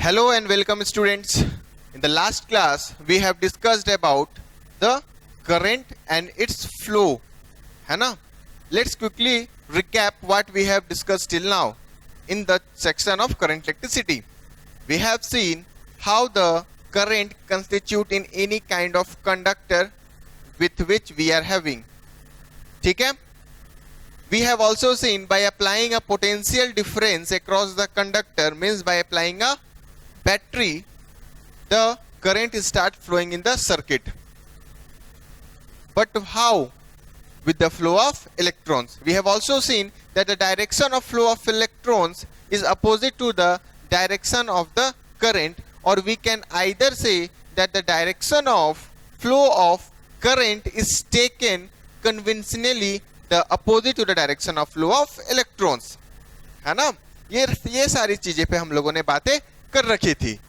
Hello and welcome students. In the last class we have discussed about the current and its flow, है ना? Let's quickly recap what we have discussed till now. In the section of current electricity, we have seen how the current constitute in any kind of conductor with which we are having. ठीक है? We have also seen by applying a potential difference across the conductor, means by applying a battery, the current start flowing in the circuit. But how? With the flow of electrons. We have also seen that the direction of flow of electrons is opposite to the direction of the current, or we can either say that the direction of flow of current is taken conventionally the opposite to the direction of flow of electrons, है ना? ये सारी चीजें पे हम लोगों ने बातें कर रखी थी.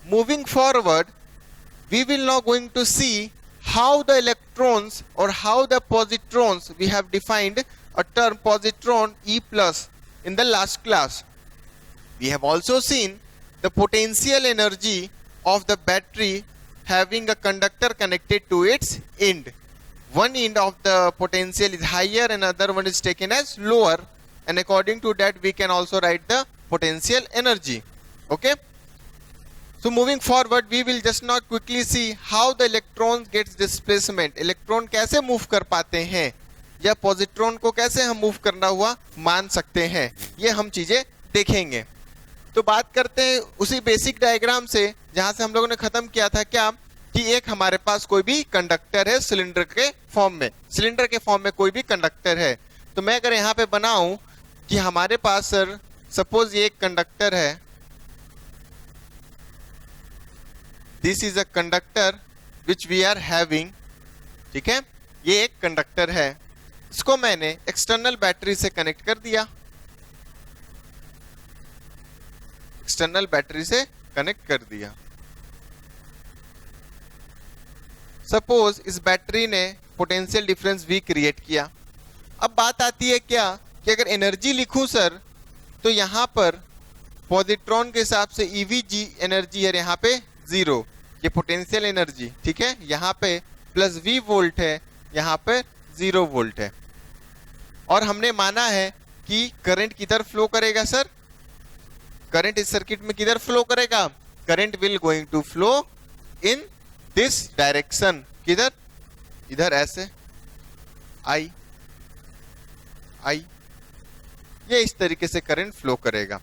Moving forward, we will now going to see how the electrons or how the positrons, we have defined a term positron E plus in the last class. We have also seen the potential energy of the battery having a conductor connected to its end. One end of the potential is higher and another one is taken as lower, and according to that we can also write the potential energy. Okay, so moving forward we will just now quickly see how the electron gets displacement. Electron कैसे move कर पाते हैं या positron को कैसे हम move करना हुआ मान सकते हैं, ये हम चीजें देखेंगे. तो बात करते हैं उसी बेसिक डायग्राम से जहां से हम लोगों ने खत्म किया था, क्या कि एक हमारे पास कोई भी कंडक्टर है सिलेंडर के फॉर्म में. सिलेंडर के फॉर्म में कोई भी कंडक्टर है, तो मैं अगर यहाँ पे बनाऊं कि हमारे पास सर सपोज ये एक कंडक्टर है, this is a conductor which we are having. ठीक है, ये एक कंडक्टर है, इसको मैंने एक्सटर्नल बैटरी से कनेक्ट कर दिया. एक्सटर्नल बैटरी से कनेक्ट कर दिया. सपोज इस बैटरी ने पोटेंशियल डिफरेंस V क्रिएट किया. अब बात आती है क्या कि अगर एनर्जी लिखूं सर, तो यहाँ पर पॉजिट्रॉन के हिसाब से EVG एनर्जी है, यहाँ पे 0, ये पोटेंशियल एनर्जी. ठीक है, यहाँ पे प्लस V वोल्ट है, यहाँ पे 0 वोल्ट है, और हमने माना है कि करंट किधर फ्लो करेगा सर? करंट इस सर्किट में किधर फ्लो करेगा? Current will going to flow in this direction. किधर? इधर ऐसे आई आई, ये इस तरीके से करंट फ्लो करेगा.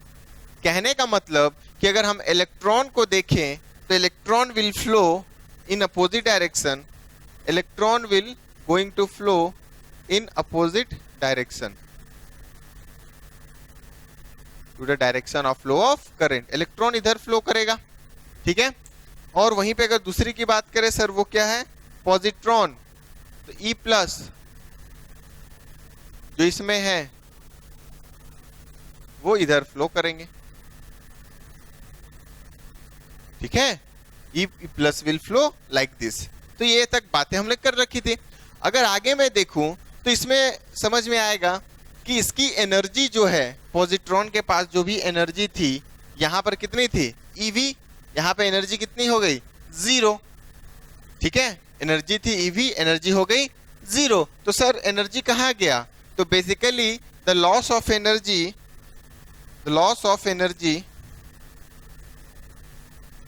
कहने का मतलब कि अगर हम इलेक्ट्रॉन को देखें तो electron will flow in opposite direction. Electron will going to flow in opposite direction to the direction of flow of current. Electron इधर फ्लो करेगा. ठीक है, और वहीं पे अगर दूसरी की बात करें सर, वो क्या है? पॉजिट्रॉन. तो E प्लस जो इसमें है वो इधर फ्लो करेंगे. ठीक है, E plus will flow like this. तो ये तक बातें हमने कर रखी थी. अगर आगे मैं देखूं तो इसमें समझ में आएगा कि इसकी एनर्जी जो है, पॉजिट्रॉन के पास जो भी एनर्जी थी, यहां पर कितनी थी? EV. यहाँ पे एनर्जी कितनी हो गई? 0. ठीक है, एनर्जी थी EV, एनर्जी हो गई 0. तो सर एनर्जी कहाँ गया? तो basically the loss of energy, the loss of energy,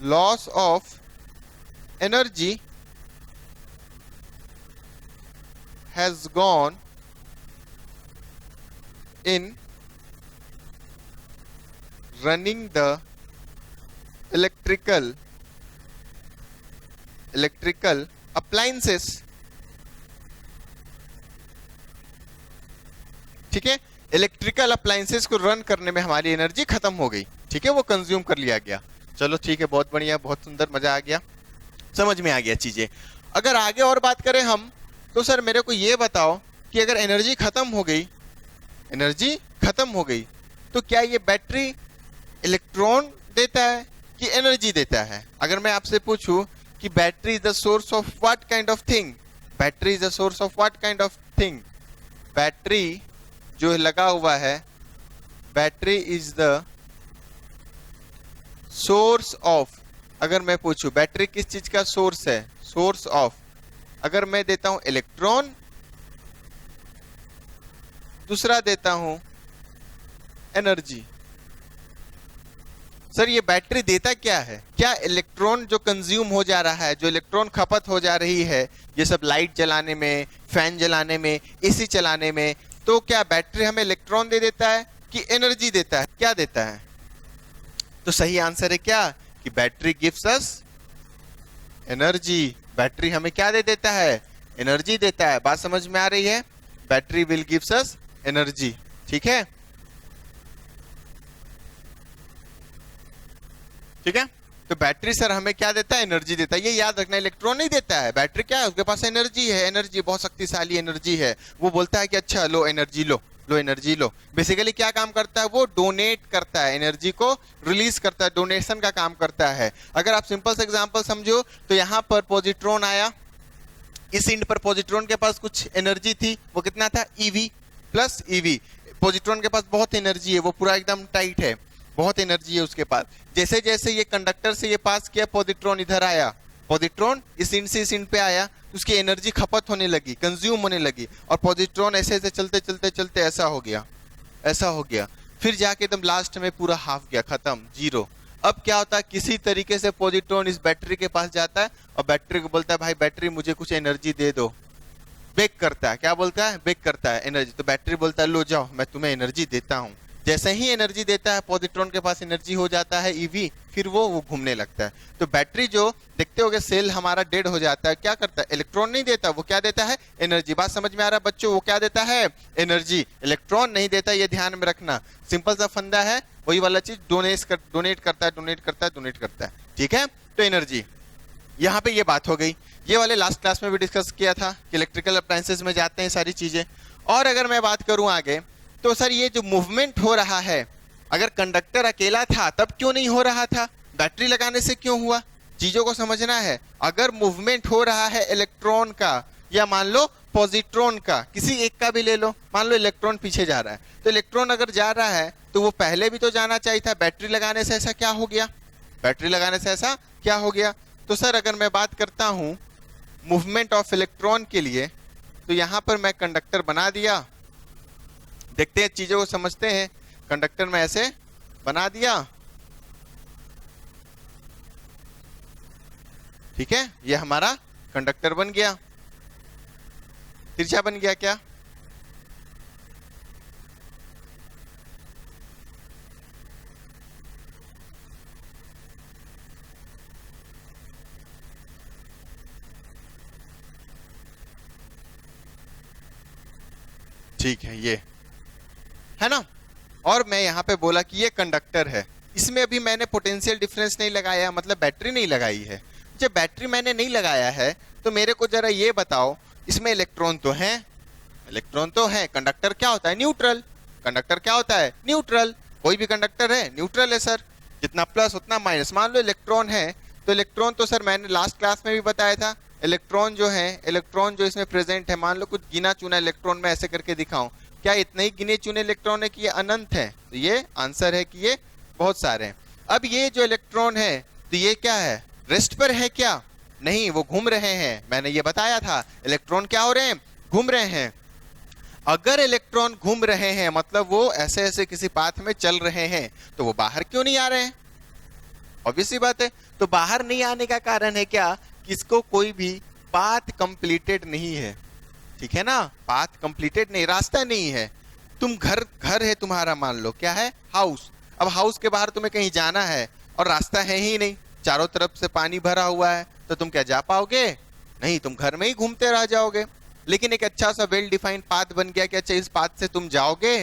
loss of energy has gone in running the electrical appliances. ठीक है, इलेक्ट्रिकल अप्लायंसेस को रन करने में हमारी एनर्जी खत्म हो गई. ठीक है, वो कंज्यूम कर लिया गया. चलो ठीक है, बहुत बढ़िया, बहुत सुंदर, मजा आ गया, समझ में आ गया चीजें. अगर आगे और बात करें हम, तो सर मेरे को ये बताओ कि अगर एनर्जी खत्म हो गई, एनर्जी खत्म हो गई, तो क्या ये बैटरी इलेक्ट्रॉन देता है कि एनर्जी देता है? अगर मैं आपसे पूछूं कि battery is the source of what kind of thing, battery is the source of what kind of thing, battery जो लगा हुआ है, battery is the source of, अगर मैं पूछूं बैटरी किस चीज का सोर्स है, सोर्स ऑफ, अगर मैं देता हूं इलेक्ट्रॉन, दूसरा देता हूं एनर्जी, सर ये बैटरी देता क्या है? क्या इलेक्ट्रॉन जो कंज्यूम हो जा रहा है, जो इलेक्ट्रॉन खपत हो जा रही है, ये सब लाइट जलाने में, फैन जलाने में, एसी चलाने में, तो क्या बैटरी हमें इलेक्ट्रॉन दे देता है कि एनर्जी देता है? क्या देता है? तो सही आंसर है क्या कि battery gives us energy. Battery हमें क्या दे देता है? एनर्जी देता है। बात समझ में आ रही है? Battery will gives us energy. ठीक है, ठीक है। तो बैटरी सर हमें क्या देता है? एनर्जी देता है। ये याद रखना, इलेक्ट्रॉन नहीं देता है, बैटरी क्या है, उसके पास एनर्जी है, एनर्जी बहुत शक्तिशाली एनर्जी है। वो बोलता है कि अच्छा low energy low, low energy low. Basically क्या काम करता है? वो डोनेट करता है, एनर्जी को रिलीज करता है, डोनेशन का काम करता है। अगर आप सिंपल से एग्जांपल समझो तो यहाँ पर पॉजिट्रॉन आया, इस एंड पर पॉजिट्रॉन के पास कुछ एनर्जी थी, वो कितना था? EV plus EV. पॉजिट्रॉन के पास बहुत एनर्जी है, वो पूरा एकदम टाइट है, बहुत एनर्जी है उसके पास। जैसे जैसे ये कंडक्टर से ये पास किया, पॉजिट्रॉन इधर आया, पॉजिट्रॉन इस एंड से इस एंड पे आया, उसकी एनर्जी खपत होने लगी, कंज्यूम होने लगी, और पॉजिट्रॉन ऐसे ऐसे चलते चलते चलते ऐसा हो गया, ऐसा हो गया, फिर जाके एकदम लास्ट में पूरा हाफ गया, खत्म, जीरो। अब क्या होता है? किसी तरीके से पॉजिट्रॉन इस बैटरी के पास जाता है और बैटरी को बोलता है भाई बैटरी मुझे कुछ एनर्जी दे दो। बेक करता है, क्या बोलता है? बेक करता है एनर्जी। तो बैटरी बोलता है लो जाओ मैं तुम्हें एनर्जी देता हूँ। जैसे ही एनर्जी देता है, पॉजिट्रॉन के पास एनर्जी हो जाता है ईवी, फिर वो घूमने लगता है। तो बैटरी जो देखते होगे सेल हमारा डेड हो जाता है, क्या करता है? इलेक्ट्रॉन नहीं देता, वो क्या देता है? एनर्जी। बात समझ में आ रहा है बच्चों? वो क्या देता है? एनर्जी। इलेक्ट्रॉन नहीं देता, ये ध्यान में रखना। सिंपल सा फंडा है, वही वाला चीज डोनेट करता है, डोनेट करता है, डोनेट करता है। ठीक है, तो एनर्जी, यहाँ पे ये बात हो गई। ये वाले लास्ट क्लास में भी डिस्कस किया था कि इलेक्ट्रिकल अप्लायंसेस में जाते हैं सारी चीजें। और अगर मैं बात करूं आगे, तो सर ये जो मूवमेंट हो रहा है, अगर कंडक्टर अकेला था तब क्यों नहीं हो रहा था? बैटरी लगाने से क्यों हुआ? चीजों को समझना है। अगर मूवमेंट हो रहा है इलेक्ट्रॉन का या मान लो पॉजिट्रॉन का, किसी एक का भी ले लो, मान लो इलेक्ट्रॉन पीछे जा रहा है, तो इलेक्ट्रॉन अगर जा रहा है तो वो पहले भी तो जाना चाहिए था। बैटरी लगाने से ऐसा क्या हो गया? बैटरी लगाने से ऐसा क्या हो गया? तो सर अगर मैं बात करता हूं मूवमेंट ऑफ इलेक्ट्रॉन के लिए, तो यहां पर मैं कंडक्टर बना दिया, देखते हैं चीजों को समझते हैं। कंडक्टर में ऐसे बना दिया, ठीक है, ये हमारा कंडक्टर बन गया, तिरछा बन गया क्या? ठीक है, ये है ना। और मैं यहाँ पे बोला कि ये कंडक्टर है, इसमें अभी मैंने पोटेंशियल डिफरेंस नहीं लगाया, मतलब बैटरी नहीं लगाई है। जब बैटरी मैंने नहीं लगाया है तो मेरे को जरा ये बताओ, इसमें इलेक्ट्रॉन तो है, इलेक्ट्रॉन तो है। कंडक्टर क्या होता है? न्यूट्रल। कंडक्टर क्या होता है? न्यूट्रल। कोई भी कंडक्टर है न्यूट्रल है सर, जितना प्लस उतना माइनस। मान लो इलेक्ट्रॉन है, तो इलेक्ट्रॉन तो सर मैंने लास्ट क्लास में भी बताया था, इलेक्ट्रॉन जो है, इलेक्ट्रॉन जो इसमें प्रेजेंट है, मान लो कुछ गिना चुना इलेक्ट्रॉन में ऐसे करके दिखाऊं, क्या इतने ही गिने चुने इलेक्ट्रॉन है कि ये अनंत है? तो ये आंसर है कि ये बहुत सारे हैं। अब ये जो इलेक्ट्रॉन है, तो ये क्या है? रेस्ट पर है क्या? नहीं, वो घूम रहे हैं। मैंने ये बताया था, इलेक्ट्रॉन क्या हो रहे हैं? घूम रहे हैं। अगर इलेक्ट्रॉन घूम रहे हैं मतलब वो ऐसे ऐसे किसी पाथ में चल रहे हैं, तो वो बाहर क्यों नहीं आ रहे हैं? ऑब्वियस सी बात है। तो बाहर नहीं आने का कारण है क्या? कि इसको कोई भी पाथ कंप्लीटेड नहीं है, ठीक है ना, पाथ कंप्लीटेड नहीं, रास्ता नहीं है। तुम घर है तुम्हारा, मान लो क्या है? हाउस। अब हाउस के बाहर तुम्हें कहीं जाना है और रास्ता है ही नहीं, चारों तरफ से पानी भरा हुआ है, तो तुम क्या जा पाओगे? नहीं, तुम घर में ही घूमते रह जाओगे। लेकिन एक अच्छा सा वेल डिफाइंड पाथ बन गया कि अच्छा इस पाथ से तुम जाओगे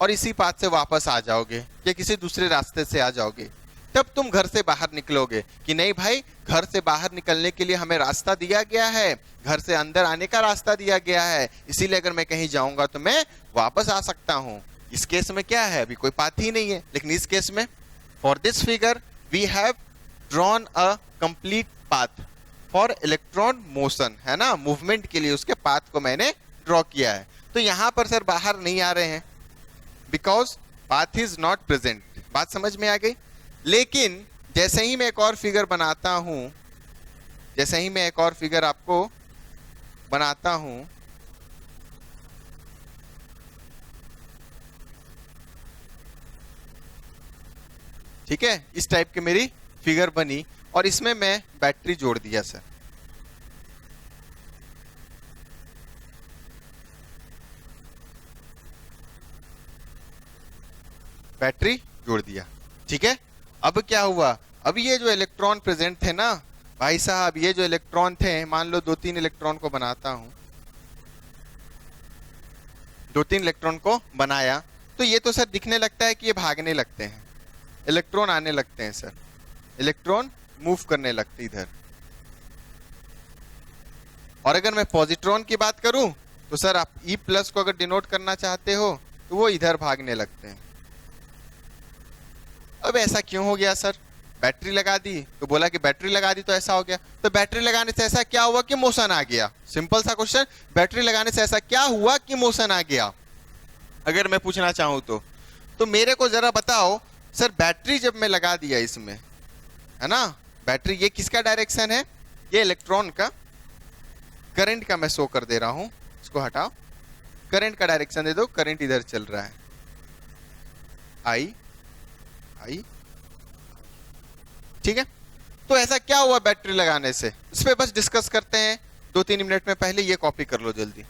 और इसी पाथ से वापस आ जाओगे या किसी दूसरे रास्ते से आ जाओगे, तब तुम घर से बाहर निकलोगे कि नहीं भाई, घर से बाहर निकलने के लिए हमें रास्ता दिया गया है, घर से अंदर आने का रास्ता दिया गया है, इसीलिए अगर मैं कहीं जाऊंगा तो मैं वापस आ सकता हूं। इस केस में क्या है? अभी कोई पाथ ही नहीं है। लेकिन इस केस में, for this figure we have drawn a complete path for electron motion, है ना, मूवमेंट के लिए उसके पाथ को मैंने ड्रॉ किया है। तो यहां पर सर बाहर नहीं आ रहे हैं because path is not present. बात समझ में आ गई? लेकिन जैसे ही मैं एक और फिगर बनाता हूं, जैसे ही मैं एक और फिगर आपको बनाता हूं, ठीक है, इस टाइप की मेरी फिगर बनी और इसमें मैं बैटरी जोड़ दिया सर। बैटरी जोड़ दिया, ठीक है। अब क्या हुआ, अब ये जो इलेक्ट्रॉन प्रेजेंट थे ना भाई साहब, ये जो इलेक्ट्रॉन थे, मान लो 2-3 इलेक्ट्रॉन को बनाता हूं, 2-3 इलेक्ट्रॉन को बनाया, तो ये तो सर दिखने लगता है कि ये भागने लगते हैं, इलेक्ट्रॉन आने लगते हैं सर, इलेक्ट्रॉन मूव करने लगते इधर। और अगर मैं पॉजिट्रॉन की बात करूं तो सर आप E प्लस को अगर डिनोट करना चाहते हो तो वो इधर भागने लगते हैं। अब ऐसा क्यों हो गया सर, बैटरी लगा दी तो बोला कि बैटरी लगा दी तो ऐसा हो गया, तो बैटरी लगाने से ऐसा क्या हुआ कि मोशन आ गया, सिंपल सा क्वेश्चन, बैटरी लगाने से ऐसा क्या हुआ कि मोशन आ गया, अगर मैं पूछना चाहूं तो मेरे को जरा बताओ सर, बैटरी जब मैं लगा दिया इसमें, है ना, बैटरी, ये किसका डायरेक्शन है, ये इलेक्ट्रॉन का, करंट का मैं शो कर दे रहा हूं, इसको हटाओ, करंट का डायरेक्शन दे दो, करंट इधर चल रहा है, आई, ठीक है। तो ऐसा क्या हुआ बैटरी लगाने से, इस पे बस डिस्कस करते हैं 2-3 मिनट में। पहले ये कॉपी कर लो जल्दी,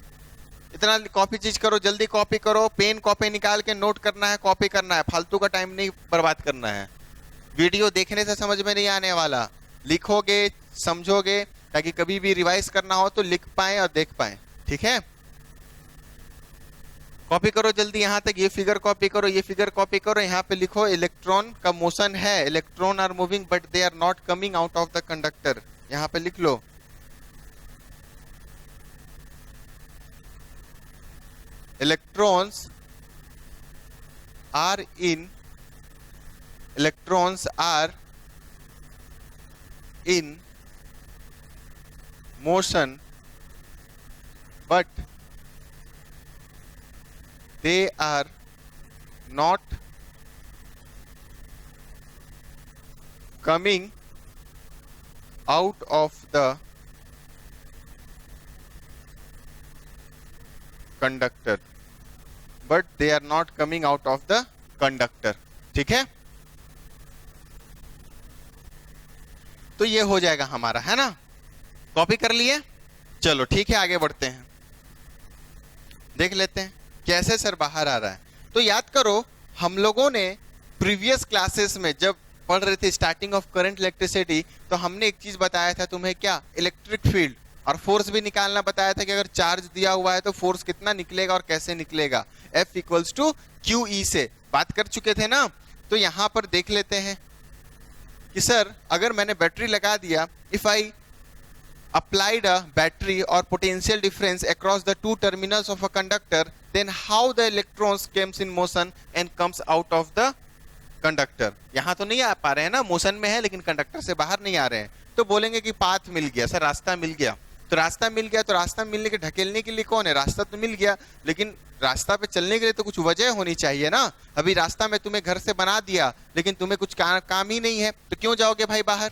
इतना कॉपी चीज करो, जल्दी कॉपी करो, पेन कॉपी निकाल के नोट करना है, कॉपी करना है, फालतू का टाइम नहीं बर्बाद करना है। वीडियो देखने से समझ में नहीं आने वाला, लिखोगे समझोगे, ताकि कभी भी रिवाइज करना हो तो लिख पाए और देख पाए, ठीक है। कॉपी करो जल्दी, यहां तक ये फिगर कॉपी करो, ये फिगर कॉपी करो, यहाँ पे लिखो इलेक्ट्रॉन का मोशन है, electron are moving but they are not coming out of the conductor, यहाँ पे लिख लो। Electrons are in motion but they are not coming out of the conductor, but they are not coming out of the conductor, ठीक है। तो ये हो जाएगा हमारा, है ना, कॉपी कर लिए, चलो ठीक है, आगे बढ़ते हैं, देख लेते हैं कैसे सर बाहर आ रहा है। तो याद करो, हम लोगों ने प्रीवियस क्लासेस में जब पढ़ रहे थे स्टार्टिंग ऑफ करंट इलेक्ट्रिसिटी, तो हमने एक चीज बताया था तुम्हें, क्या, इलेक्ट्रिक फील्ड और फोर्स भी निकालना बताया था कि अगर चार्ज दिया हुआ है तो फोर्स कितना निकलेगा और कैसे निकलेगा, F इक्वल्स टू QE से बात कर चुके थे ना। तो यहां पर देख लेते हैं कि सर अगर मैंने बैटरी लगा दिया, if I applied a battery or potential difference across the two terminals of a conductor, then how the electrons comes in motion and comes out of the conductor। यहां तो नहीं आ पा रहे हैं ना, मोशन में है लेकिन कंडक्टर से बाहर नहीं आ रहे हैं, तो बोलेंगे कि पाथ मिल गया सर, रास्ता मिल गया। तो रास्ता मिल गया, तो रास्ता मिलने के ढकेलने के लिए कौन है, रास्ता तो मिल गया, लेकिन रास्ता पे चलने के लिए तो कुछ वजह होनी चाहिए ना। अभी रास्ता मैं तुम्हें घर से बना दिया लेकिन तुम्हें कुछ काम ही नहीं है, तो क्यों जाओगे भाई बाहर,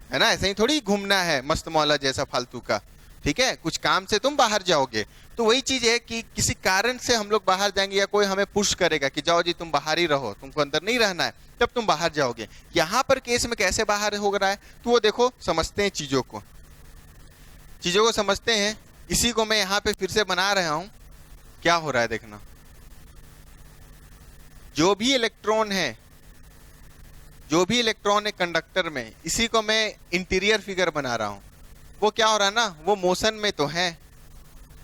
है ना, ऐसे ही थोड़ी घूमना है मस्त मौला जैसा फालतू का, ठीक है, कुछ काम से तुम बाहर जाओगे। तो वही चीज है कि किसी कारण से हम लोग बाहर जाएंगे या कोई हमें पुश करेगा कि जाओ जी तुम बाहर ही रहो, तुमको अंदर नहीं रहना है, तब तुम बाहर जाओगे। यहाँ पर केस में कैसे बाहर हो रहा है, तो वो देखो, समझते हैं चीजों को समझते हैं। इसी को मैं यहाँ पे फिर से बना रहा हूं, क्या हो रहा है देखना, जो भी इलेक्ट्रॉन है कंडक्टर में, इसी को मैं इंटीरियर फिगर बना रहा हूं। वो क्या हो रहा है ना, वो मोशन में तो है,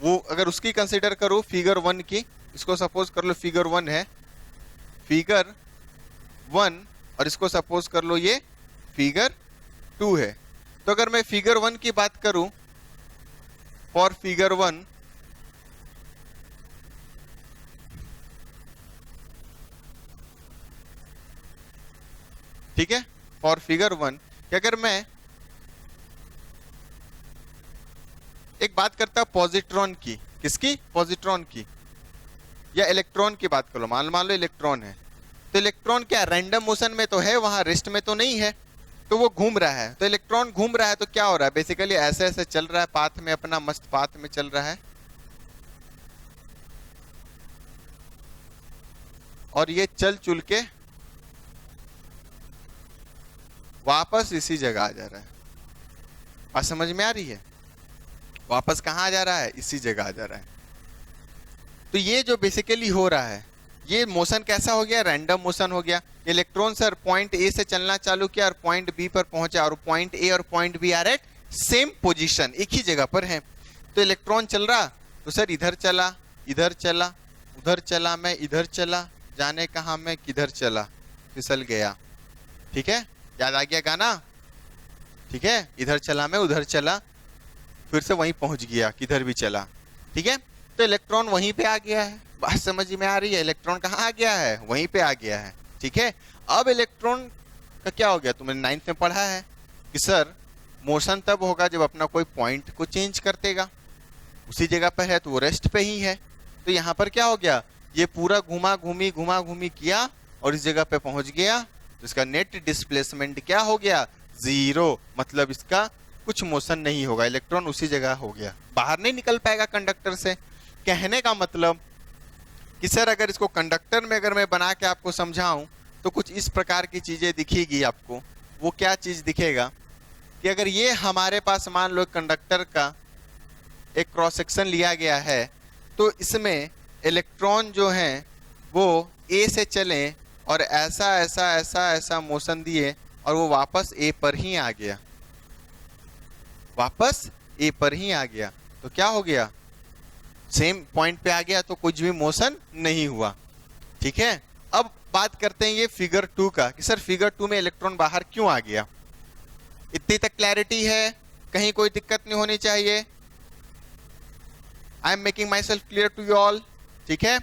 वो अगर उसकी कंसीडर करो फिगर 1 की, इसको सपोज कर लो फिगर 1 है, फिगर 1, और इसको सपोज कर लो ये फिगर 2 है। तो अगर मैं फिगर 1 की बात करूं, फॉर फिगर 1, ठीक है, फॉर फिगर 1 कि अगर मैं एक बात करता पॉजिट्रॉन की, किसकी, पॉजिट्रॉन की, या इलेक्ट्रॉन की बात कर लो, मान लो इलेक्ट्रॉन है, तो इलेक्ट्रॉन क्या रैंडम मोशन में तो है, वहां रेस्ट में तो नहीं है, तो वो घूम रहा है, तो इलेक्ट्रॉन घूम रहा है तो क्या हो रहा है, बेसिकली ऐसे ऐसे चल रहा है पाथ में, अपना मस्त पाथ में चल रहा है, और ये चल चुल के वापस इसी जगह आ जा रहा है। बात समझ में आ रही है? वापस कहाँ आ जा रहा है, इसी जगह आ जा रहा है। तो ये जो बेसिकली हो रहा है, ये मोशन कैसा हो गया, रैंडम मोशन हो गया। इलेक्ट्रॉन सर पॉइंट ए से चलना चालू किया और पॉइंट बी पर पहुंचा, और पॉइंट ए और point B are at same position, एक ही जगह पर है। तो इलेक्ट्रॉन चल रहा, तो सर इधर चला, इधर चला, उधर चला, मैं इधर चला, जाने कहाँ मैं किधर चला, फिसल गया। ठीक है, याद आ गया गाना? ठीक है, इधर चला मैं, उधर चला, फिर से वहीं पहुंच गया, किधर भी चला। ठीक है, तो इलेक्ट्रॉन वहीं पे आ गया है। बात समझ में आ रही है? इलेक्ट्रॉन कहाँ आ गया है, वहीं पे आ गया है। ठीक है, अब इलेक्ट्रॉन का क्या हो गया, तुमने 9th में पढ़ा है कि सर मोशन तब होगा जब अपना कोई पॉइंट को चेंज कर देगा, उसी जगह पर है तो वो रेस्ट पे ही है। तो यहाँ पर क्या हो गया, ये पूरा घुमा घूमी किया और इस जगह पे पहुंच गया, तो इसका नेट डिस्प्लेसमेंट क्या हो गया, 0। मतलब इसका कुछ मोशन नहीं होगा, इलेक्ट्रॉन उसी जगह हो गया, बाहर नहीं निकल पाएगा कंडक्टर से। कहने का मतलब कि सर अगर इसको कंडक्टर में अगर मैं बना के आपको समझाऊं तो कुछ इस प्रकार की चीजें दिखेगी आपको। वो क्या चीज दिखेगा कि अगर ये हमारे पास मान लो कंडक्टर का एक क्रॉस सेक्शन लिया गया है, तो इसमें इलेक्ट्रॉन जो हैं वो ए से चले और ऐसा ऐसा ऐसा ऐसा मोशन दिए और वो वापस ए पर ही आ गया, वापस ए पर ही आ गया, तो क्या हो गया, सेम पॉइंट पे आ गया, तो कुछ भी मोशन नहीं हुआ। ठीक है, अब बात करते हैं ये फिगर 2 का कि सर फिगर 2 में इलेक्ट्रॉन बाहर क्यों आ गया। इतनी तक क्लैरिटी है, कहीं कोई दिक्कत नहीं होनी चाहिए। I am making myself clear to you all. ठीक है,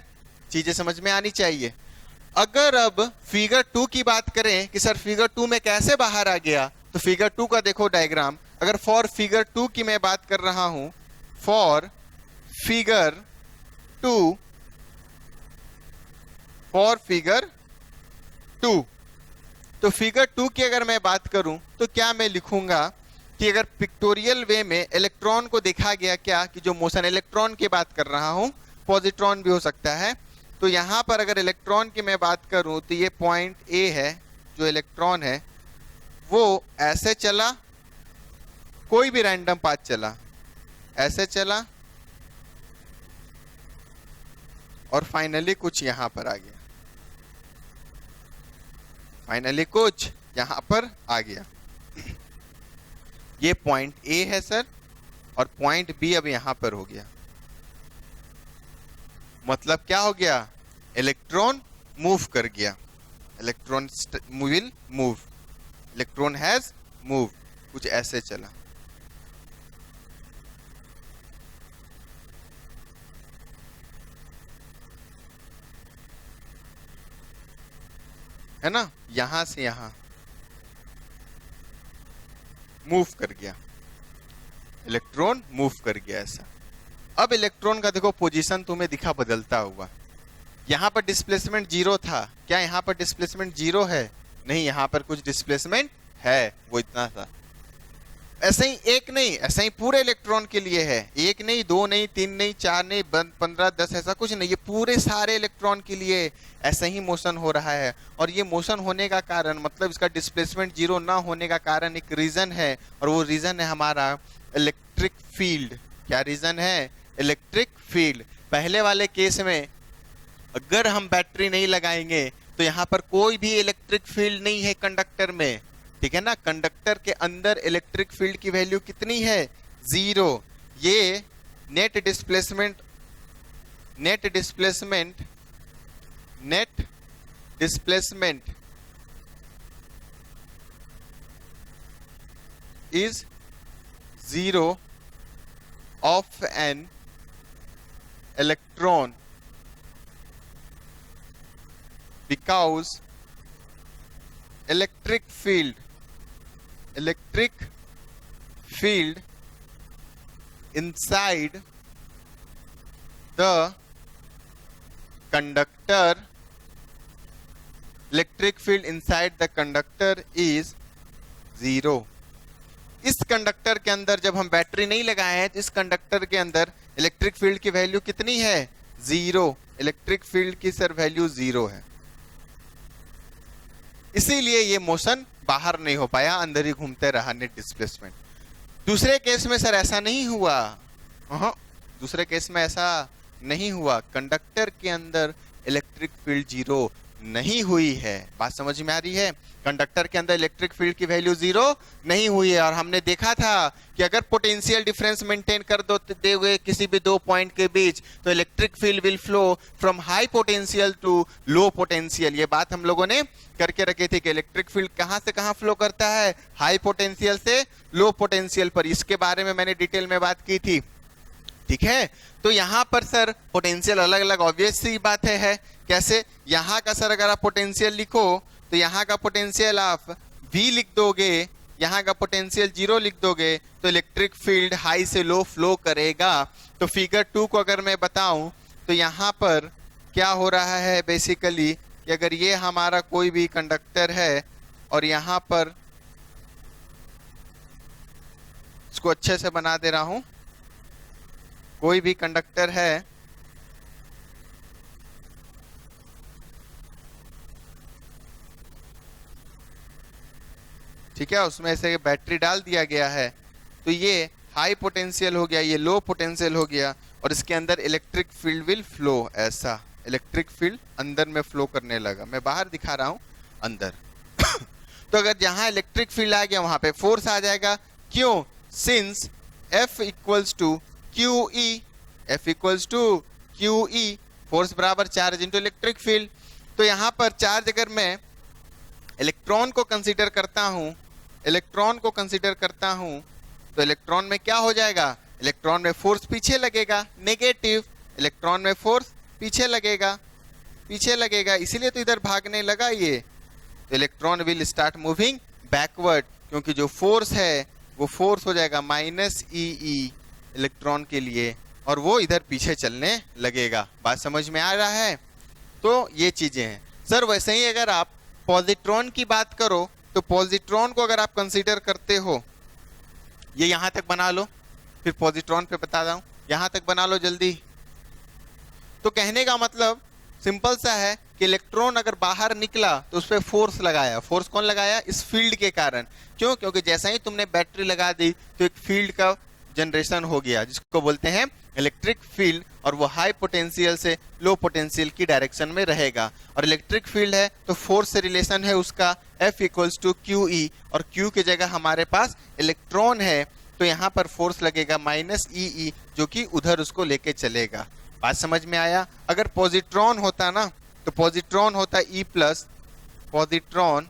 चीजें समझ में आनी चाहिए। अगर अब फिगर 2 की बात करें कि सर फिगर 2 में कैसे बाहर आ गया, तो फिगर 2 का देखो डायग्राम। अगर फॉर फिगर 2 की मैं बात कर रहा हूं, फॉर फिगर 2, फॉर फिगर 2, तो फिगर 2 की अगर मैं बात करूं तो क्या मैं लिखूंगा कि अगर पिक्टोरियल वे में इलेक्ट्रॉन को देखा गया, क्या कि जो मोशन, इलेक्ट्रॉन की बात कर रहा हूं, पॉजिट्रॉन भी हो सकता है। तो यहां पर अगर इलेक्ट्रॉन की मैं बात करूं तो ये पॉइंट ए है, जो इलेक्ट्रॉन है वो ऐसे चला, कोई भी रैंडम पाथ चला, ऐसे चला और फाइनली कुछ यहां पर आ गया, फाइनली कुछ यहां पर आ गया। ये पॉइंट ए है सर, और पॉइंट बी अब यहां पर हो गया। मतलब क्या हो गया, इलेक्ट्रॉन मूव कर गया, electron will move, electron has move, कुछ ऐसे चला। है ना, यहां से यहां मूव कर गया, इलेक्ट्रॉन मूव कर गया ऐसा। अब इलेक्ट्रॉन का देखो पोजीशन तुम्हें दिखा बदलता हुआ। यहां पर डिस्प्लेसमेंट 0 था, क्या यहां पर डिस्प्लेसमेंट 0 है? नहीं, यहां पर कुछ डिस्प्लेसमेंट है, वो इतना था। ऐसे ही एक नहीं, ऐसा ही पूरे इलेक्ट्रॉन के लिए है, एक नहीं, 2 नहीं, 3 नहीं, 4 नहीं, 15, 10, ऐसा कुछ नहीं, ये पूरे सारे इलेक्ट्रॉन के लिए ऐसा ही मोशन हो रहा है। और ये मोशन होने का कारण, मतलब इसका डिस्प्लेसमेंट 0 ना होने का कारण एक रीजन है, और वो रीजन है हमारा इलेक्ट्रिक फील्ड। क्या रीजन है? Electric field. पहले वाले केस में अगर हम बैटरी नहीं लगाएंगे तो यहाँ पर कोई भी इलेक्ट्रिक फील्ड नहीं है कंडक्टर में, ठीक है ना। कंडक्टर के अंदर इलेक्ट्रिक फील्ड की वैल्यू कितनी है? 0। ये net displacement is 0 of an electron because electric field inside the conductor is 0। इस कंडक्टर के अंदर जब हम बैटरी नहीं लगाए हैं तो इस कंडक्टर के अंदर इलेक्ट्रिक फील्ड की वैल्यू कितनी है? 0। इलेक्ट्रिक फील्ड की सर वैल्यू 0 है, इसीलिए ये मोशन बाहर नहीं हो पाया, अंदर ही घूमते रहा नेट डिस्प्लेसमेंट। दूसरे केस में सर ऐसा नहीं हुआ। दूसरे केस में ऐसा नहीं हुआ, कंडक्टर के अंदर इलेक्ट्रिक फील्ड 0 नहीं हुई है। बात समझ में आ रही है? कंडक्टर के अंदर इलेक्ट्रिक फील्ड की वैल्यू 0 नहीं हुई है। और हमने देखा था कि अगर पोटेंशियल डिफरेंस मेंटेन कर दे हुए किसी भी दो पॉइंट के बीच तो electric field will flow from high potential to low potential. ये बात हम लोगों ने करके रखी थी कि इलेक्ट्रिक फील्ड कहां से कहां फ्लो करता है? हाई पोटेंशियल से लो पोटेंशियल पर। इसके बारे में मैंने डिटेल में बात की थी, ठीक है। तो यहां पर सर पोटेंशियल अलग अलग, ऑब्वियस सी बात है। कैसे? यहां का सर अगर आप पोटेंशियल लिखो तो यहां का पोटेंशियल आप V लिख दोगे, यहां का पोटेंशियल 0 लिख दोगे तो इलेक्ट्रिक फील्ड हाई से लो फ्लो करेगा। तो फिगर 2 को अगर मैं बताऊं तो यहां पर क्या हो रहा है बेसिकली कि अगर ये हमारा कोई भी कंडक्टर है और यहां पर इसको अच्छे से बना दे रहा हूं, कोई भी कंडक्टर है ठीक है, उसमें से बैटरी डाल दिया गया है तो ये हाई पोटेंशियल हो गया, ये लो पोटेंशियल हो गया और इसके अंदर इलेक्ट्रिक फील्ड विल फ्लो। ऐसा इलेक्ट्रिक फील्ड अंदर में फ्लो करने लगा। मैं बाहर दिखा रहा हूं अंदर तो अगर जहां इलेक्ट्रिक फील्ड आ गया वहां पे फोर्स आ जाएगा। क्यों? Since F equals to QE, F equals to QE, force बराबर चार्ज इंटू इलेक्ट्रिक फील्ड। तो यहां पर चार्ज अगर मैं इलेक्ट्रॉन को कंसीडर करता हूं, इलेक्ट्रॉन को कंसीडर करता हूं तो इलेक्ट्रॉन में क्या हो जाएगा? इलेक्ट्रॉन में फोर्स पीछे लगेगा, नेगेटिव। इलेक्ट्रॉन में फोर्स पीछे लगेगा, पीछे लगेगा, इसीलिए तो इधर भागने लगा ये। तो electron will start moving backward, क्योंकि जो फोर्स है वो फोर्स हो जाएगा -EE इलेक्ट्रॉन के लिए और वो इधर पीछे चलने लगेगा। बात समझ में आ रहा है? तो ये चीजें हैं सर। वैसे ही अगर आप पॉजिट्रॉन की बात करो तो पॉजिट्रॉन को अगर आप कंसीडर करते हो, ये यहां तक बना लो, फिर पॉजिट्रॉन पे बता रहा हूं, यहां तक बना लो जल्दी। तो कहने का मतलब सिंपल सा है कि इलेक्ट्रॉन अगर बाहर निकला तो उस पर फोर्स लगाया। फोर्स कौन लगाया? इस फील्ड के कारण। क्यों? क्योंकि जैसा ही तुमने बैटरी लगा दी तो एक फील्ड का जनरेशन हो गया जिसको बोलते हैं इलेक्ट्रिक फील्ड, और वो हाई पोटेंशियल से लो पोटेंशियल की डायरेक्शन में रहेगा। और इलेक्ट्रिक फील्ड है तो फोर्स से रिलेशन है उसका F इक्वल्स टू QE, और Q की जगह हमारे पास इलेक्ट्रॉन है तो यहाँ पर फोर्स लगेगा -EE जो कि उधर उसको लेके चलेगा। बात समझ में आया? अगर पॉजिट्रॉन होता ना तो पॉजिट्रॉन होता E प्लस, पॉजिट्रॉन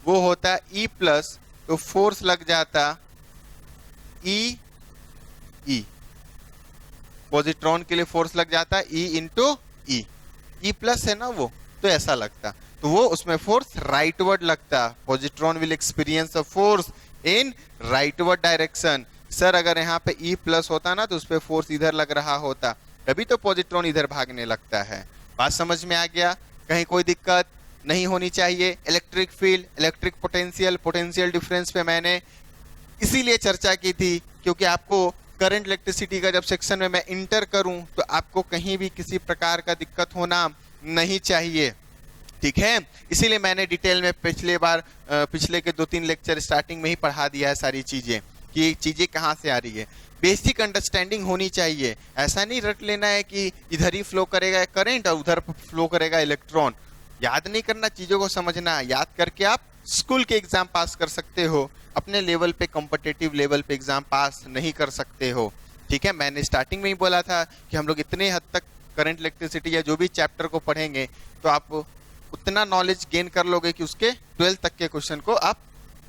वो होता E प्लस तो फोर्स लग जाता E। पॉजिट्रॉन के लिए फोर्स लग जाता E इंटू E प्लस है ना वो, तो ऐसा लगता, तो वो उसमें फोर्स राइटवर्ड लगता। Positron will experience a force in rightward direction. Sir अगर यहाँ पे E प्लस होता ना तो उस पर फोर्स इधर लग रहा होता, तभी तो पॉजिट्रॉन इधर भागने लगता है। बात समझ में आ गया? कहीं कोई दिक्कत नहीं होनी चाहिए। Electric field, electric potential, potential difference पे मैंने इसीलिए चर्चा की थी क्योंकि आपको करंट इलेक्ट्रिसिटी का जब सेक्शन में मैं इंटर करूं तो आपको कहीं भी किसी प्रकार का दिक्कत होना नहीं चाहिए, ठीक है। इसीलिए मैंने डिटेल में पिछले के 2-3 लेक्चर स्टार्टिंग में ही पढ़ा दिया है सारी चीजें कि चीजें कहाँ से आ रही है। बेसिक अंडरस्टैंडिंग होनी चाहिए। ऐसा नहीं रट लेना है कि इधर ही फ्लो करेगा करंट और उधर फ्लो करेगा इलेक्ट्रॉन। याद नहीं करना, चीजों को समझना। याद करके आप स्कूल के एग्जाम पास कर सकते हो, अपने लेवल पे कॉम्पिटिटिव लेवल पे एग्जाम पास नहीं कर सकते हो, ठीक है। मैंने स्टार्टिंग में ही बोला था कि हम लोग इतने हद तक करंट इलेक्ट्रिसिटी या जो भी चैप्टर को पढ़ेंगे तो आप उतना नॉलेज गेन कर लोगे कि उसके 12th तक के क्वेश्चन को आप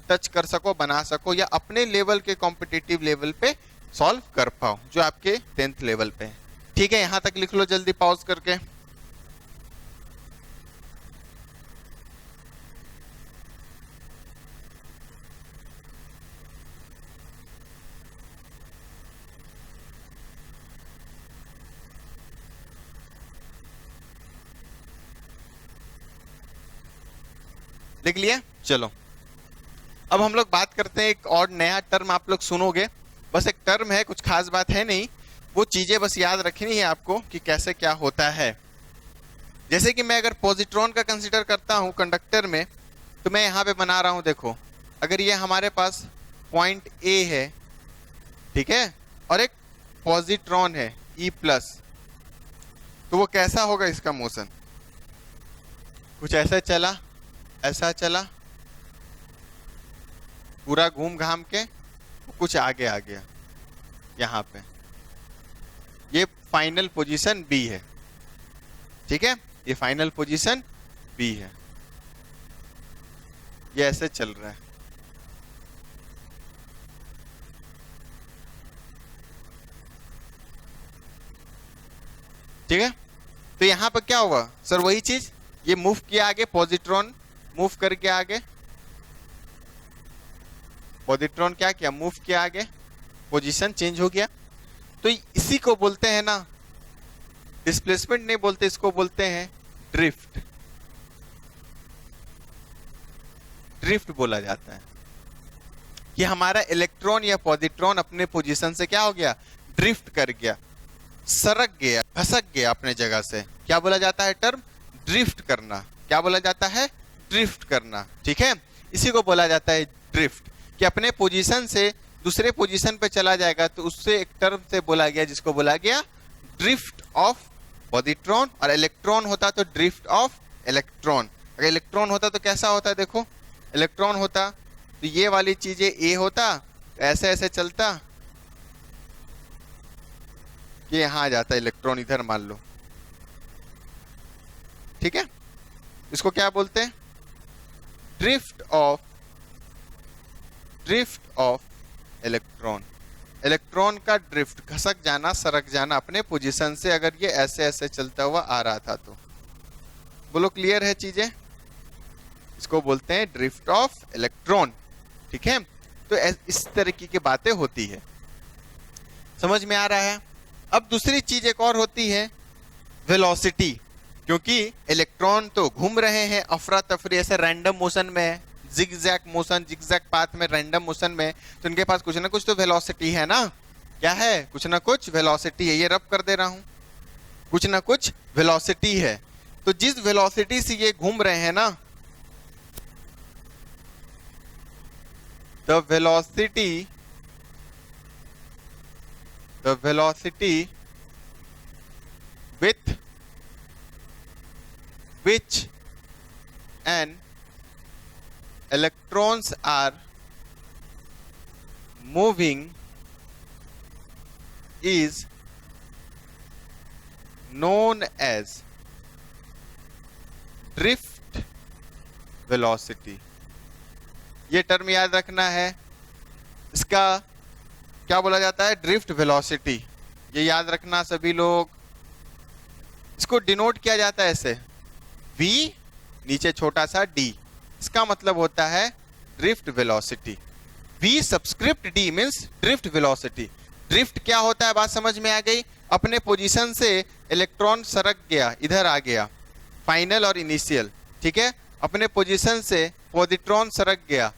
टच कर सको, बना सको, या अपने लेवल के कॉम्पिटिटिव लेवल पे सॉल्व कर पाओ जो आपके 10th लेवल पे है, ठीक है। यहां तक लिख लो जल्दी पॉज करके। लिख लिया? चलो अब हम लोग बात करते हैं, एक और नया टर्म आप लोग सुनोगे, बस एक टर्म है, कुछ खास बात है नहीं, वो चीजें बस याद रखनी है आपको कि कैसे क्या होता है। जैसे कि मैं अगर पॉजिट्रॉन का कंसीडर करता हूं कंडक्टर में, तो मैं यहां पे बना रहा हूं, देखो अगर ये हमारे पास पॉइंट ए है, ठीक है, और एक पॉजिट्रॉन है E प्लस, तो वो कैसा होगा इसका मोशन? कुछ ऐसा चला, ऐसा चला, पूरा घूम घाम के कुछ आगे आ गया यहाँ पे, ये फाइनल पोजीशन बी है, ठीक है, ये फाइनल पोजीशन बी है, ये ऐसे चल रहा है। ठीक है, तो यहां पर क्या हुआ सर? वही चीज, ये मूव किया आगे, पॉजिट्रॉन मूव करके आगे, पॉजिट्रॉन क्या किया? मूव किया आगे, पोजीशन चेंज हो गया। तो इसी को बोलते हैं ना, डिस्प्लेसमेंट नहीं बोलते, इसको बोलते हैं ड्रिफ्ट। ड्रिफ्ट बोला जाता है कि हमारा इलेक्ट्रॉन या पॉजिट्रॉन अपने पोजीशन से क्या हो गया? ड्रिफ्ट कर गया, सरक गया, खसक गया अपने जगह से। क्या बोला जाता है टर्म? ड्रिफ्ट करना। क्या बोला जाता है? ड्रिफ्ट करना। ठीक है, इसी को बोला जाता है ड्रिफ्ट, कि अपने पोजीशन से दूसरे पोजीशन पे चला जाएगा, तो उससे एक टर्म से बोला गया जिसको बोला गया ड्रिफ्ट ऑफ पॉजिट्रॉन। और इलेक्ट्रॉन होता तो ड्रिफ्ट ऑफ इलेक्ट्रॉन। अगर इलेक्ट्रॉन होता तो कैसा होता? देखो इलेक्ट्रॉन होता तो ये वाली चीजें ए होता, ऐसे ऐसे चलता कि यहां आ जाता इलेक्ट्रॉन, इधर मान लो। ठीक है, इसको क्या बोलते हैं? Drift of electron. इलेक्ट्रॉन का ड्रिफ्ट, खसक जाना, सरक जाना अपने पोजीशन से, अगर ये ऐसे ऐसे चलता हुआ आ रहा था तो। बोलो क्लियर है चीजें? इसको बोलते हैं ड्रिफ्ट ऑफ इलेक्ट्रॉन। ठीक है, तो इस तरीके की बातें होती है, समझ में आ रहा है? अब दूसरी चीज एक और होती है वेलोसिटी, क्योंकि इलेक्ट्रॉन तो घूम रहे हैं अफरा तफरी, ऐसे रैंडम मोशन में, जिगजैग मोशन, जिगजैग पाथ में, रैंडम मोशन में, तो इनके पास कुछ ना कुछ तो वेलोसिटी है ना। क्या है? कुछ ना कुछ वेलोसिटी है। ये रब कर दे रहा हूं, कुछ ना कुछ वेलोसिटी है। तो जिस वेलोसिटी से ये घूम रहे हैं ना, the velocity with which an electrons are moving is known as drift velocity। ये टर्म याद रखना है, इसका क्या बोला जाता है? Drift velocity. ये याद रखना सभी लोग। इसको डिनोट किया जाता है ऐसे, v नीचे छोटा सा d, इसका मतलब होता है drift velocity. v subscript d means drift velocity. Drift क्या होता है? बात समझ में आ गई? अपने पोजीशन से इलेक्ट्रॉन सरक गया, इधर आ गया, फाइनल और इनिशियल। ठीक है, अपने पोजीशन से पॉजिट्रॉन सरक गया।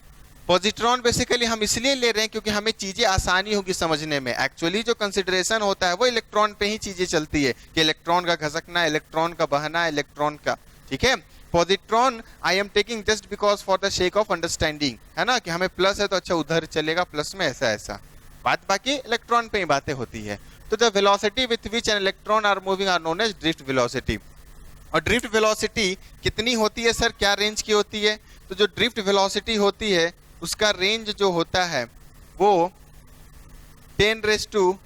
पॉजिट्रॉन बेसिकली हम इसलिए ले रहे हैं क्योंकि हमें चीजें आसानी होगी समझने में। एक्चुअली जो कंसिडरेशन होता है वो इलेक्ट्रॉन पे ही चीजें चलती है, कि इलेक्ट्रॉन का घसकना, इलेक्ट्रॉन का बहना, इलेक्ट्रॉन का। ठीक है, positron I am taking just because for the shake of understanding, है ना, कि हमें प्लस है तो अच्छा उधर चलेगा, प्लस में ऐसा ऐसा बात, बाकी इलेक्ट्रॉन पे ही बातें होती है। तो the velocity with which an electron are moving are known as drift velocity. और ड्रिफ्ट वेलोसिटी कितनी होती है सर? क्या रेंज की होती है? तो जो ड्रिफ्ट वेलोसिटी होती है उसका रेंज जो होता है वो 10⁻³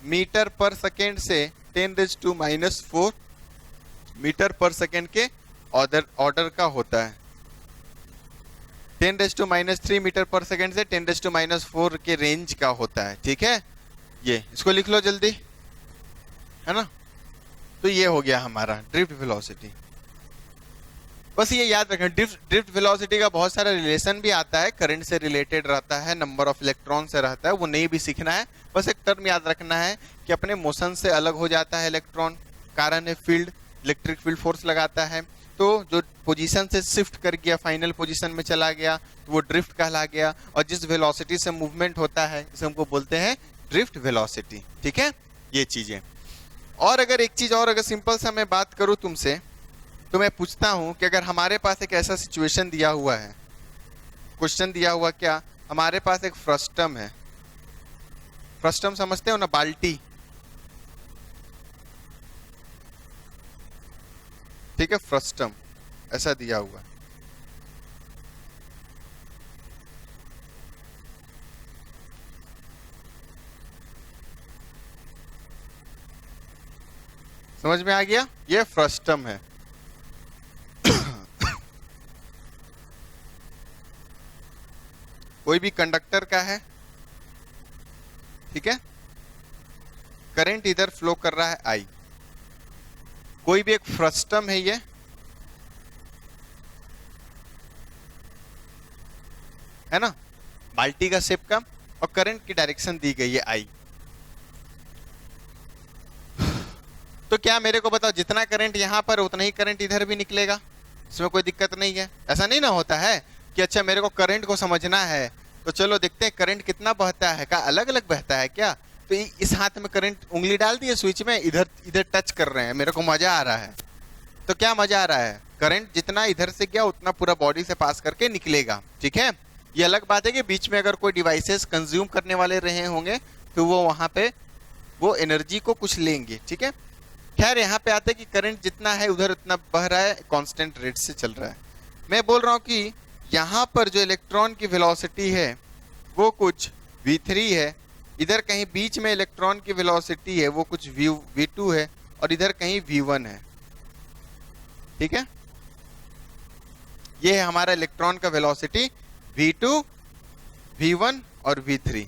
मीटर पर सेकेंड से 10⁻⁴ मीटर पर सेकेंड के ऑर्डर का होता है। 10⁻³ मीटर पर सेकेंड से 10⁻⁴ के रेंज का होता है। ठीक है, ये इसको लिख लो जल्दी, है ना। तो ये हो गया हमारा ड्रिफ्ट वेलोसिटी। बस ये याद रखें, ड्रिफ्ट वेलोसिटी का बहुत सारा रिलेशन भी आता है, करंट से रिलेटेड रहता है, नंबर ऑफ इलेक्ट्रॉन से रहता है, वो नहीं भी सीखना है। बस एक टर्म याद रखना है कि अपने मोशन से अलग हो जाता है इलेक्ट्रॉन, कारण है फील्ड, इलेक्ट्रिक फील्ड फोर्स लगाता है, तो जो पोजीशन से शिफ्ट कर गया फाइनल पोजीशन में चला गया तो वो ड्रिफ्ट कहला गया, और जिस वेलोसिटी से मूवमेंट होता है इसे हमको बोलते हैं ड्रिफ्ट वेलोसिटी। ठीक है, ये चीजें। और अगर एक चीज और अगर सिंपल सा मैं बात करूं तुमसे, तो मैं पूछता हूं कि अगर हमारे पास एक ऐसा सिचुएशन दिया हुआ है, क्वेश्चन दिया हुआ, क्या हमारे पास एक फ्रस्टम है, फ्रस्टम समझते हो ना, बाल्टी, ठीक है, फ्रस्टम ऐसा दिया हुआ है। समझ में आ गया, ये फ्रस्टम है। कोई भी कंडक्टर का है, ठीक है, करंट इधर फ्लो कर रहा है आई, कोई भी एक फ्रस्टम है, ये है ना, बाल्टी का शेप का, और करंट की डायरेक्शन दी गई है आई। तो क्या मेरे को बताओ, जितना करंट यहां पर उतना ही करंट इधर भी निकलेगा, इसमें कोई दिक्कत नहीं है? ऐसा नहीं ना होता है कि अच्छा मेरे को करंट को समझना है तो चलो देखते हैं करंट कितना बहता है, क्या अलग अलग बहता है क्या? तो इस हाथ में करंट, उंगली डाल दी है स्विच में, इधर इधर टच कर रहे हैं, मेरे को मजा आ रहा है। तो क्या मजा आ रहा है, करंट जितना इधर से गया उतना पूरा बॉडी से पास करके निकलेगा। ठीक है, ये अलग बात है कि बीच में अगर कोई डिवाइसेस कंज्यूम करने वाले रहे होंगे तो वो वहां पे वो एनर्जी को कुछ लेंगे। ठीक है, खैर यहाँ पे आते हैं कि करंट जितना है उधर उतना बह रहा है, कांस्टेंट रेट से चल रहा है। मैं बोल रहा हूँ कि यहाँ पर जो इलेक्ट्रॉन की वेलोसिटी है वो कुछ v3 है, इधर कहीं बीच में इलेक्ट्रॉन की वेलोसिटी है वो कुछ v2 है, और इधर कहीं v1 है। ठीक है, ये है हमारा इलेक्ट्रॉन का वेलोसिटी v2, v1 और v3।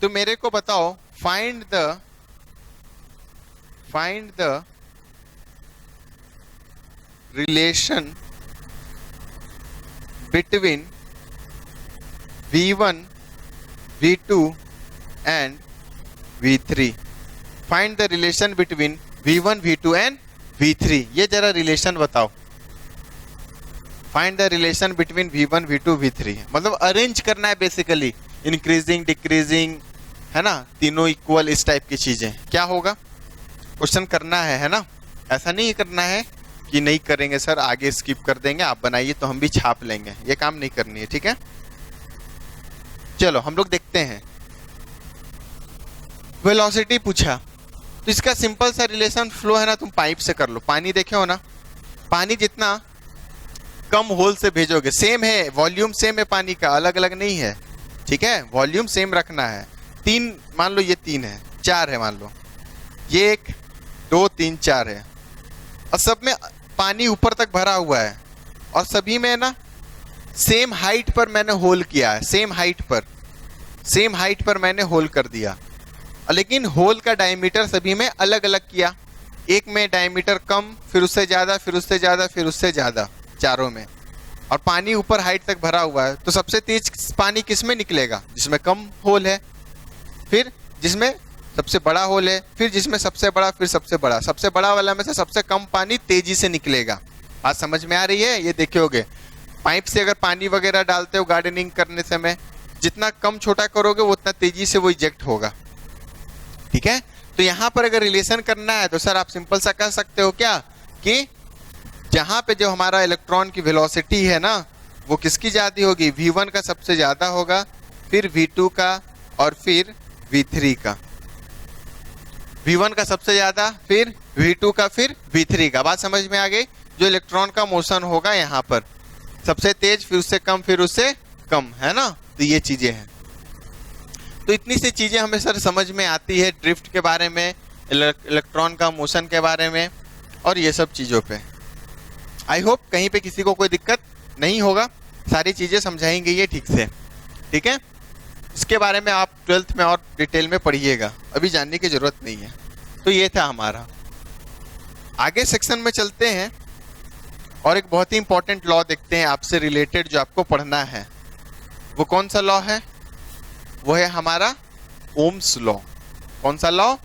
तो मेरे को बताओ, find the relation between v1, v2 and v3। Find the relation between v1, v2 and v3। ये जरा रिलेशन बताओ, find the relation between v1, v2, v3। मतलब अरेंज करना है बेसिकली, इंक्रीजिंग डिक्रीजिंग, है ना, तीनों इक्वल, इस टाइप की चीजें। क्या होगा, क्वेश्चन करना है ना, ऐसा नहीं करना है कि नहीं करेंगे सर, आगे स्किप कर देंगे, आप बनाइए तो हम भी छाप लेंगे, ये काम नहीं करनी है। ठीक है, चलो हम लोग देखते हैं। वेलोसिटी पूछा तो इसका सिंपल सा रिलेशन फ्लो है ना, तुम पाइप से कर लो। पानी देखे हो ना, पानी जितना कम होल से भेजोगे, सेम है वॉल्यूम, सेम है पानी का, अलग अलग नहीं है। ठीक है, वॉल्यूम सेम रखना है। 3 मान लो, ये 3 है, 4 है मान लो, ये 1 2 3 4 है, और सब में पानी ऊपर तक भरा हुआ है, और सभी में ना सेम हाइट पर मैंने होल किया है, सेम हाइट पर मैंने होल कर दिया, लेकिन होल का डायमीटर सभी में अलग अलग किया। एक में डायमीटर कम, फिर उससे ज्यादा, फिर उससे ज्यादा, फिर उससे ज्यादा, चारों में, और पानी ऊपर हाइट तक भरा हुआ है। तो सबसे तेज पानी किस में निकलेगा, जिसमें कम होल है, फिर जिसमें सबसे बड़ा होल है, फिर जिसमें सबसे बड़ा, फिर सबसे बड़ा। सबसे बड़ा वाला में से सबसे कम पानी तेजी से निकलेगा। बात समझ में आ रही है? ये देखोगे पाइप से अगर पानी वगैरह डालते हो गार्डनिंग करने समय, जितना कम छोटा करोगे वो उतना तेजी से वो इजेक्ट होगा। ठीक है, तो यहाँ पर अगर रिलेशन करना है तो सर आप सिंपल सा कह सकते हो क्या, कि जहाँ पे जो हमारा इलेक्ट्रॉन की वेलोसिटी है ना, वो किसकी ज्यादा होगी, v1 का सबसे ज्यादा होगा, फिर v2 का, और फिर v3 का। v1 का सबसे ज्यादा, फिर v2 का, फिर v3 का। बात समझ में आ गई? जो इलेक्ट्रॉन का मोशन होगा यहाँ पर सबसे तेज, फिर उससे कम, फिर उससे कम, है ना। तो ये चीजें हैं। तो इतनी सी चीजें हमें सर समझ में आती है ड्रिफ्ट के बारे में, इलेक्ट्रॉन का मोशन के बारे में, और ये सब चीजों पे। आई होप कहीं पे किसी को कोई दिक्कत नहीं होगा, सारी चीजें समझाई गई है ठीक से। ठीक है, इसके बारे में आप 12th में और डिटेल में पढ़िएगा, अभी जानने की जरूरत नहीं है। तो ये था हमारा। आगे सेक्शन में चलते हैं और एक बहुत ही इंपॉर्टेंट लॉ देखते हैं आपसे रिलेटेड, जो आपको पढ़ना है। वो कौन सा लॉ है? वो है हमारा ओम्स लॉ। कौन सा लॉ?